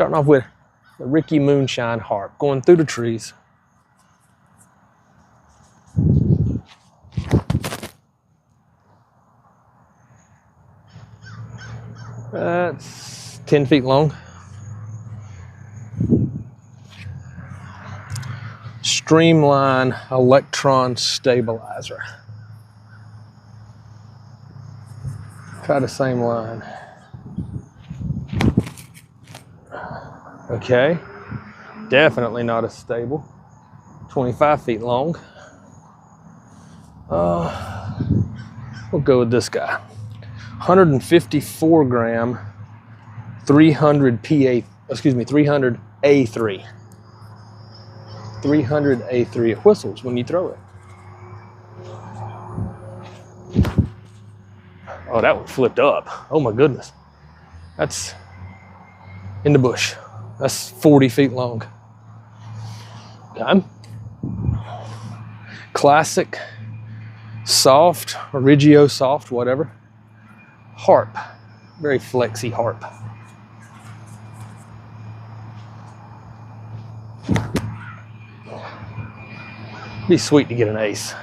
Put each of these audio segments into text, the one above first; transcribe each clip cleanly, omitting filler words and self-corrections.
Starting off with the Ricky Moonshine harp, going through the trees. That's 10 feet long. Streamline electron stabilizer. Try the same line. Okay, definitely not as stable. 25 feet long. We'll go with this guy. 154 gram, 300 A3. 300 A3. It whistles when you throw it. Oh, that one flipped up. Oh my goodness. That's in the bush. That's 40 feet long. Okay. Classic, soft, Origio soft, whatever. Harp. Very flexy harp. Be sweet to get an ace.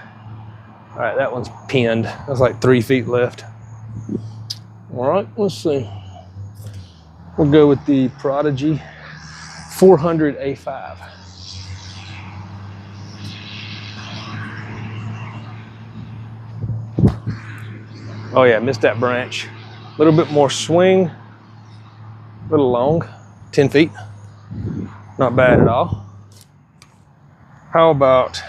All right, that one's pinned. That's like 3 feet left. All right, let's see. We'll go with the Prodigy 400 A5. Oh yeah, missed that branch. A little bit more swing, a little long, 10 feet. Not bad at all. How about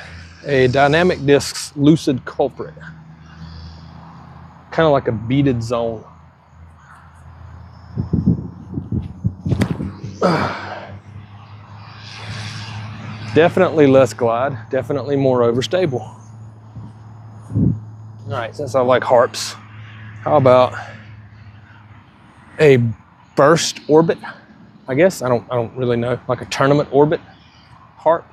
a Dynamic Discs Lucid Culprit? Kind of like a beaded zone. Definitely less glide, definitely more overstable. All right, since I like harps, how about a burst orbit? I guess I don't really know, like a tournament orbit harp.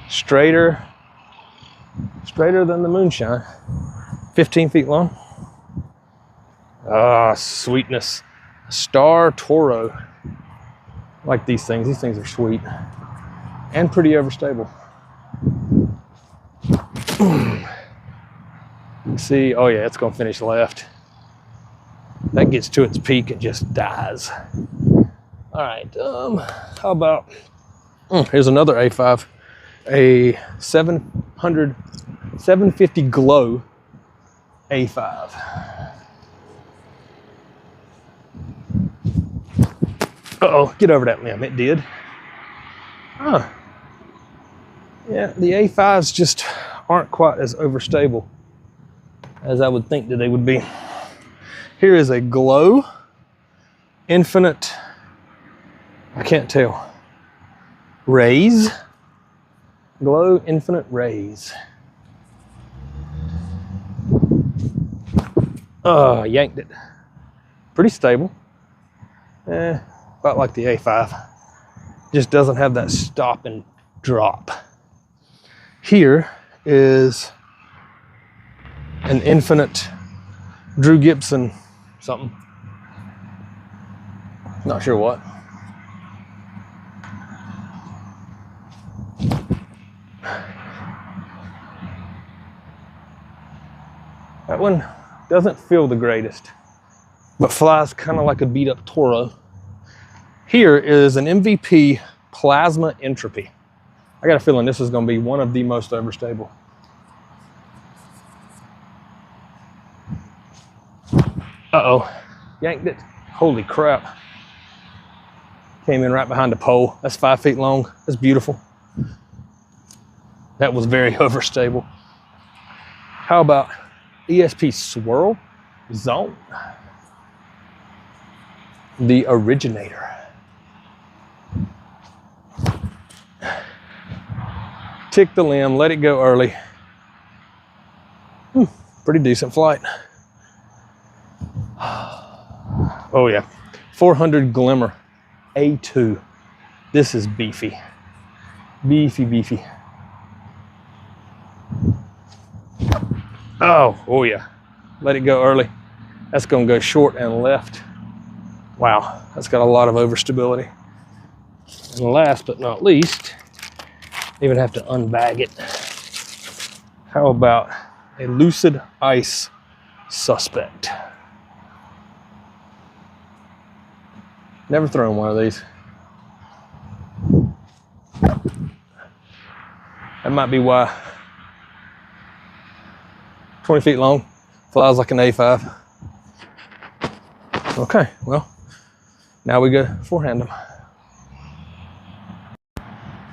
Straighter than the Moonshine. 15 feet long. Ah, sweetness. Star Toro. I like these things. These things are sweet and pretty overstable. You can see, oh yeah, it's gonna finish left. That gets to its peak and just dies. All right, how about, here's another A5, a 750 Glow A5. Uh-oh, get over that limb, it did. Huh. Yeah, the A5s just aren't quite as overstable as I would think that they would be. Here is a Glow Infinite, I can't tell, Raise. Glow Infinite Raise. Yanked it. Pretty stable. About like the A5. Just doesn't have that stop and drop. Here is an Infinite Drew Gibson something. Not sure what. That one doesn't feel the greatest, but flies kind of like a beat up Toro. Here is an MVP Plasma Entropy. I got a feeling this is going to be one of the most overstable. Uh-oh, yanked it. Holy crap. Came in right behind the pole. That's 5 feet long. That's beautiful. That was very overstable. How about ESP Swirl Zone? The Originator. Tick the limb, let it go early. Pretty decent flight. Oh yeah, 400 Glimmer A2. This is beefy. Beefy, beefy. Oh yeah. let it go early. That's gonna go short and left. Wow, that's got a lot of overstability. And last but not least, even have to unbag it. How about a Lucid Ice Suspect? Never thrown one of these. That might be why. 20 feet long, flies like an A5. Okay, well, now we go forehand them.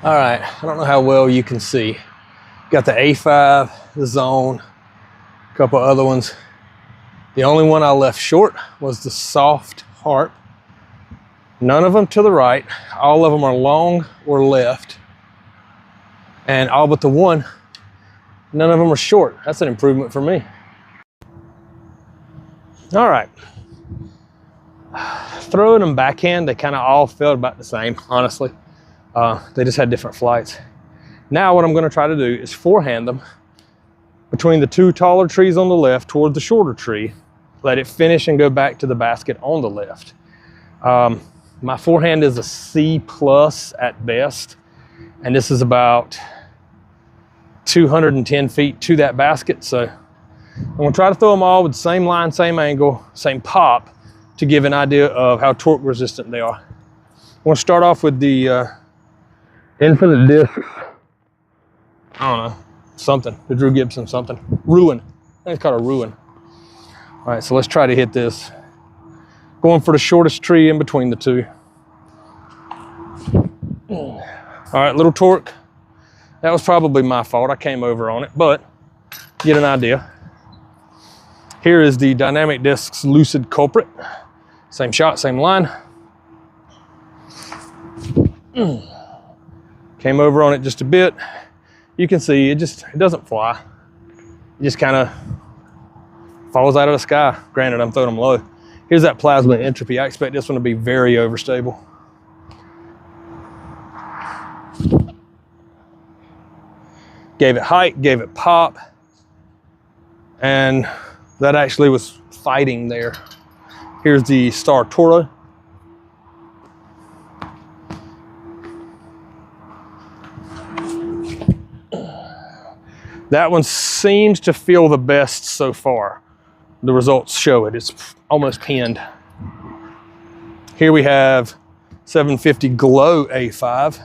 All right, I don't know how well you can see. Got the A5, the Zone, a couple other ones. The only one I left short was the Soft Harp. None of them to the right. All of them are long or left. And all but the one, none of them are short. That's an improvement for me. All right. Throwing them backhand, they kind of all felt about the same, honestly. They just had different flights. Now what I'm gonna try to do is forehand them between the two taller trees on the left toward the shorter tree, let it finish and go back to the basket on the left. My forehand is a C+ at best, and this is about 210 feet to that basket. So I'm gonna try to throw them all with the same line, same angle, same pop to give an idea of how torque resistant they are. I'm gonna start off with the Infinite Discs. I don't know, something, the Drew Gibson something. Ruin, I think it's called a Ruin. All right, so let's try to hit this. Going for the shortest tree in between the two. All right, little torque. That was probably my fault. I came over on it, but get an idea. Here is the Dynamic Discs Lucid Culprit. Same shot, same line. Came over on it just a bit. You can see it doesn't fly. It just kind of falls out of the sky. Granted, I'm throwing them low. Here's that plasma entropy. I expect this one to be very overstable. Gave it height, gave it pop, and that actually was fighting there. Here's the Star Toro. That one seems to feel the best so far. The results show it. It's almost pinned. Here we have 750 Glow A5.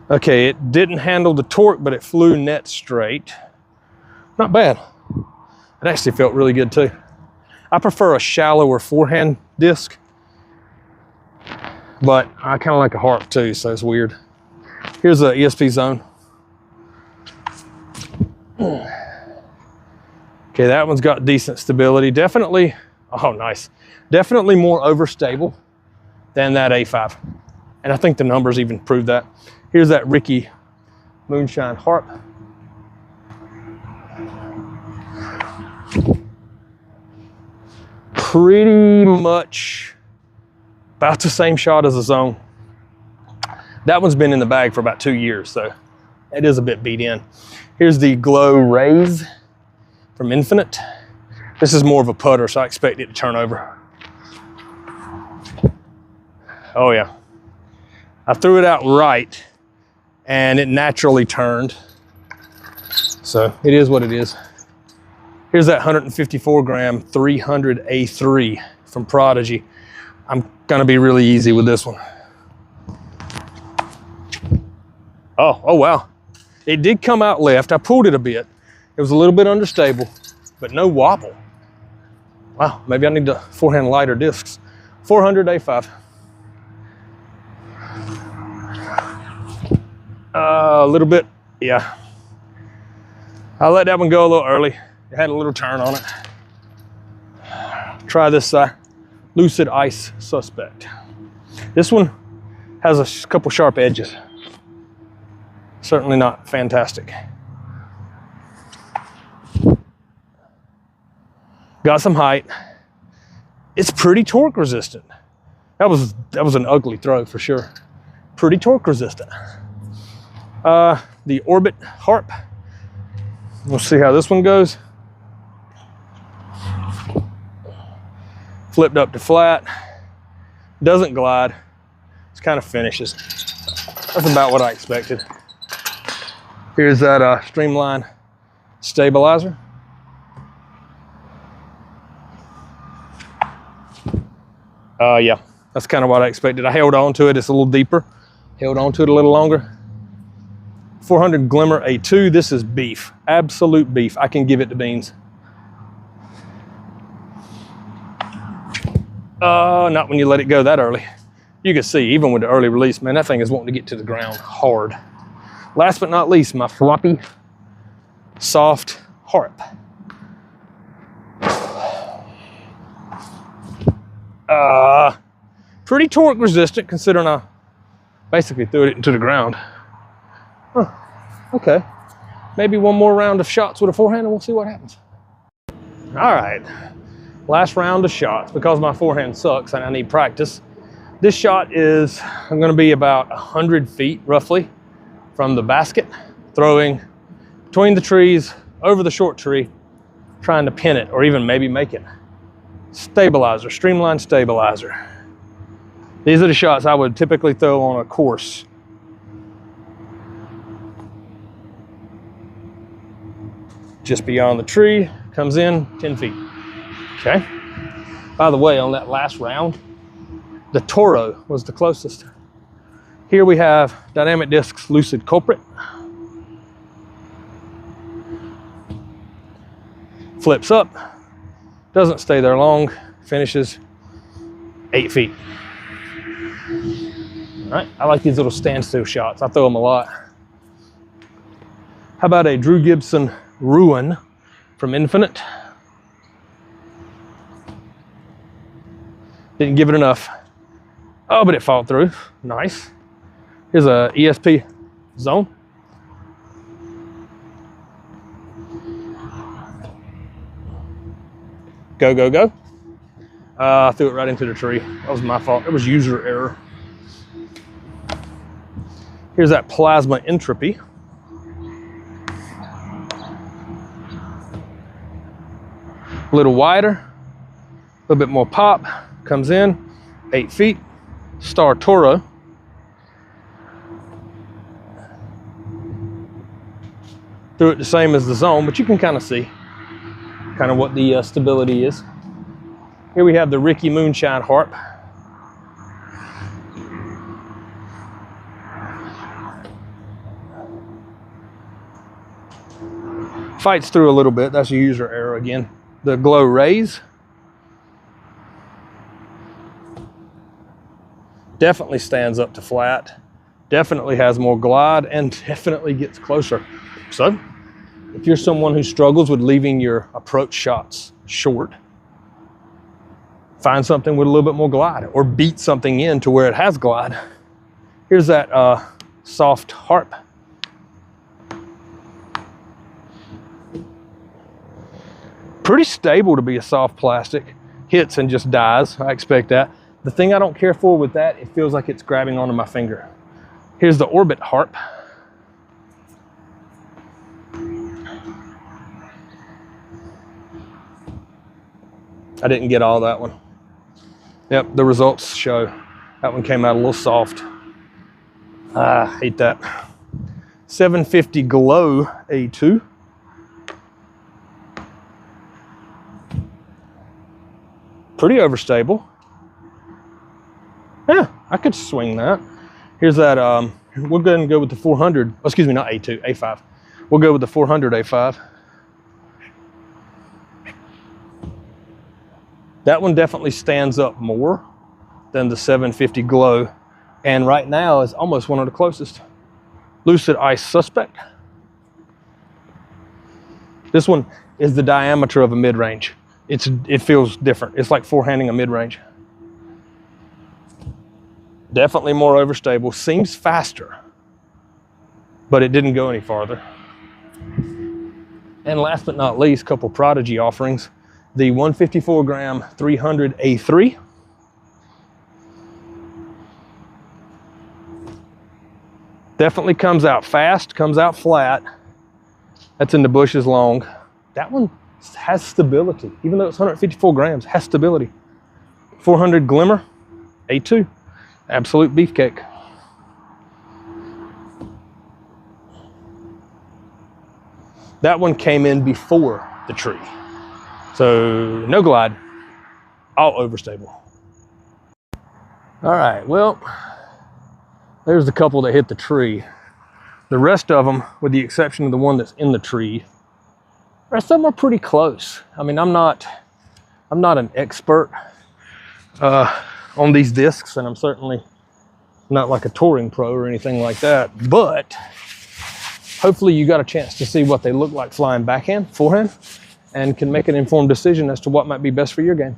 Okay, it didn't handle the torque, but it flew net straight. Not bad. It actually felt really good too. I prefer a shallower forehand disc, but I kind of like a harp too, so it's weird. Here's the ESP Zone. Okay, that one's got decent stability. Definitely, oh nice. Definitely more overstable than that A5. And I think the numbers even prove that. Here's that Ricky Moonshine Harp. Pretty much about the same shot as the Zone. That one's been in the bag for about 2 years, so it is a bit beat in. Here's the Glow Rays from Infinite. This is more of a putter, so I expect it to turn over. Oh yeah. I threw it out right, and it naturally turned. So it is what it is. Here's that 154 gram 300 A3 from Prodigy. I'm gonna be really easy with this one. Oh wow. It did come out left. I pulled it a bit. It was a little bit understable, but no wobble. Wow, maybe I need to forehand lighter discs. 400 A5. A little bit, yeah. I let that one go a little early. It had a little turn on it. Try this Lucid Ice Suspect. This one has a couple sharp edges. Certainly not fantastic. Got some height. It's pretty torque resistant. That was an ugly throw for sure. Pretty torque resistant. The Orbit Harp. We'll see how this one goes. Flipped up to flat. Doesn't glide. It's kind of finishes. That's about what I expected. Here's that streamline stabilizer. Yeah, that's kind of what I expected. I held on to it. It's a little deeper. Held on to it a little longer. 400 Glimmer A2. This is beef. Absolute beef. I can give it to beans. Not when you let it go that early. You can see, even with the early release, man, that thing is wanting to get to the ground hard. Last but not least, my floppy, soft harp. Pretty torque resistant considering I basically threw it into the ground. Huh, okay. Maybe one more round of shots with a forehand and we'll see what happens. All right, last round of shots. Because my forehand sucks and I need practice. This shot is, I'm gonna be about 100 feet roughly from the basket, throwing between the trees, over the short tree, trying to pin it or even maybe make it. Stabilizer, streamline stabilizer. These are the shots I would typically throw on a course. Just beyond the tree, comes in 10 feet. Okay. By the way, on that last round, the Toro was the closest. Here we have Dynamic Discs Lucid Culprit. Flips up, doesn't stay there long, finishes 8 feet. All right, I like these little standstill shots. I throw them a lot. How about a Drew Gibson Ruin from Infinite? Didn't give it enough. Oh, but it followed through. Nice. Here's a ESP Zone. Go, go, go. I threw it right into the tree. That was my fault. It was user error. Here's that Plasma Entropy. A little wider, a little bit more pop. Comes in, 8 feet. Star Toro. Threw it the same as the Zone, but you can kind of see kind of what the stability is. Here we have the Ricky Moonshine Harp. Fights through a little bit. That's a user error again. The Glow Rays. Definitely stands up to flat. Definitely has more glide and definitely gets closer. So, if you're someone who struggles with leaving your approach shots short, find something with a little bit more glide or beat something in to where it has glide. Here's that soft harp. Pretty stable to be a soft plastic. Hits and just dies. I expect that. The thing I don't care for with that, it feels like it's grabbing onto my finger. Here's the Orbit Harp. I didn't get all that one. Yep, the results show that one came out a little soft. I hate that. 750 Glow A2. Pretty overstable. Yeah, I could swing that. Here's that, we'll go ahead and go with the 400, excuse me, not A2, A5. We'll go with the 400 A5. That one definitely stands up more than the 750 Glow. And right now is almost one of the closest. Lucid Ice Suspect. This one is the diameter of a mid-range. It feels different. It's like forehanding a mid-range. Definitely more overstable. Seems faster, but it didn't go any farther. And last but not least, couple Prodigy offerings. The 154 gram 300 A3. Definitely comes out fast, comes out flat. That's in the bushes long. That one has stability, even though it's 154 grams, has stability. 400 Glimmer, A2, absolute beefcake. That one came in before the tree. So no glide, all overstable. All right, well, there's the couple that hit the tree. The rest of them, with the exception of the one that's in the tree, the rest of them are pretty close. I mean, I'm not an expert on these discs, and I'm certainly not like a touring pro or anything like that, but hopefully you got a chance to see what they look like flying backhand, forehand, and can make an informed decision as to what might be best for your game.